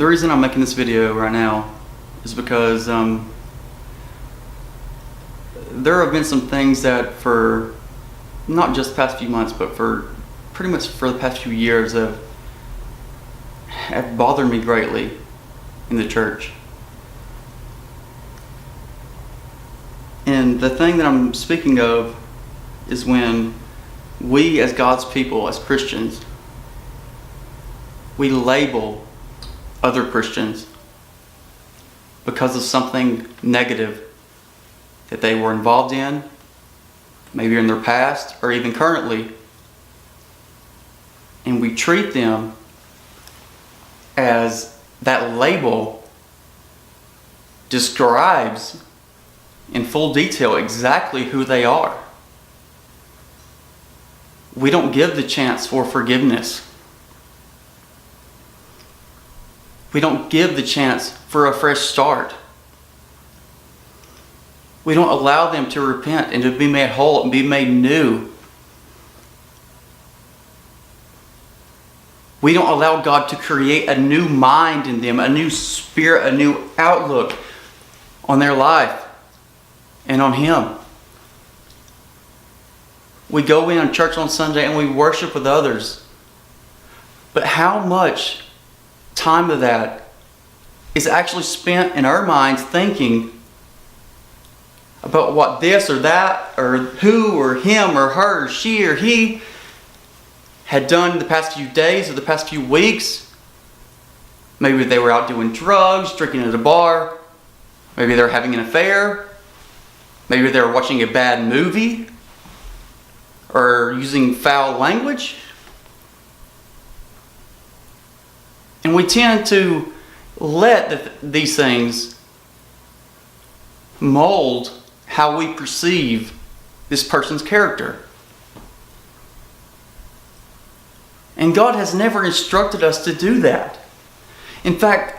The reason I'm making this video right now is because there have been some things that for not just the past few months, but for pretty much for the past few years have bothered me greatly in the church. And the thing that I'm speaking of is when we as God's people, as Christians, we label other Christians because of something negative that they were involved in, maybe in their past or even currently, and we treat them as that label describes in full detail exactly who they are. We don't give the chance for forgiveness. We don't give the chance for a fresh start. We don't allow them to repent and to be made whole and be made new. We don't allow God to create a new mind in them, a new spirit, a new outlook on their life and on Him. We go in on church on Sunday and we worship with others. But how much time of that is actually spent in our minds thinking about what this or that or who or him or her or she or he had done the past few days or the past few weeks? Maybe they were out doing drugs, drinking at a bar. Maybe they were having an affair. Maybe they were watching a bad movie or using foul language. And we tend to let these things mold how we perceive this person's character. And God has never instructed us to do that. In fact,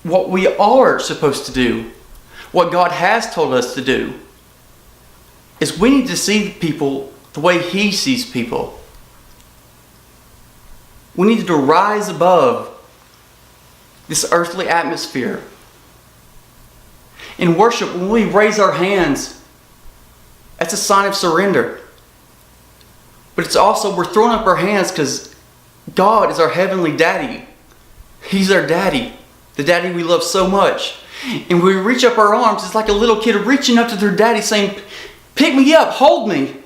what we are supposed to do, what God has told us to do, is we need to see people the way He sees people. We need to rise above this earthly atmosphere. In worship, when we raise our hands, that's a sign of surrender. But it's also, we're throwing up our hands because God is our heavenly daddy. He's our daddy, the daddy we love so much. And when we reach up our arms, it's like a little kid reaching up to their daddy saying, pick me up, hold me.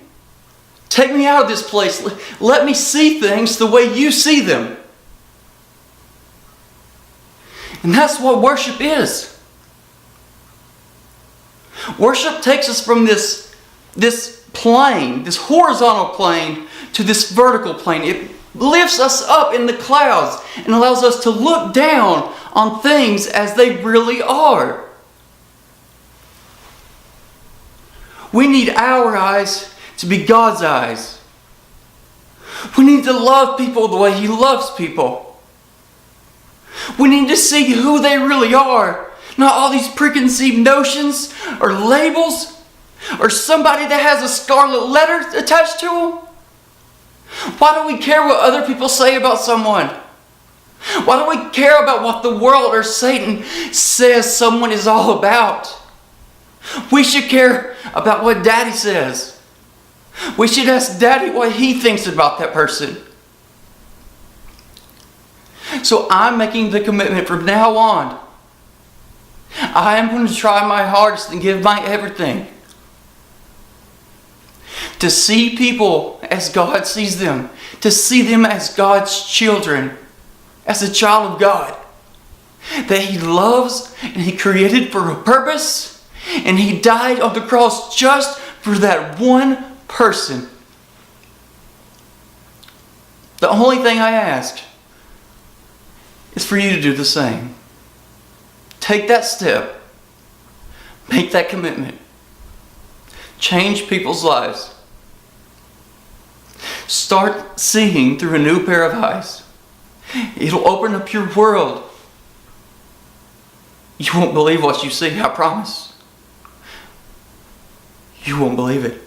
Take me out of this place. Let me see things the way you see them. And that's what worship is. Worship takes us from this plane, this horizontal plane, to this vertical plane. It lifts us up in the clouds and allows us to look down on things as they really are. We need our eyes to be God's eyes. We need to love people the way He loves people. We need to see who they really are, not all these preconceived notions or labels or somebody that has a scarlet letter attached to them. Why do we care what other people say about someone? Why do we care about what the world or Satan says someone is all about? We should care about what Daddy says. We should ask Daddy what He thinks about that person. So I'm making the commitment from now on. I am going to try my hardest and give my everything to see people as God sees them, to see them as God's children, as a child of God, that He loves and He created for a purpose, and He died on the cross just for that one person. The only thing I ask is for you to do the same. Take that step. Make that commitment. Change people's lives. Start seeing through a new pair of eyes. It'll open up your world. You won't believe what you see, I promise. You won't believe it.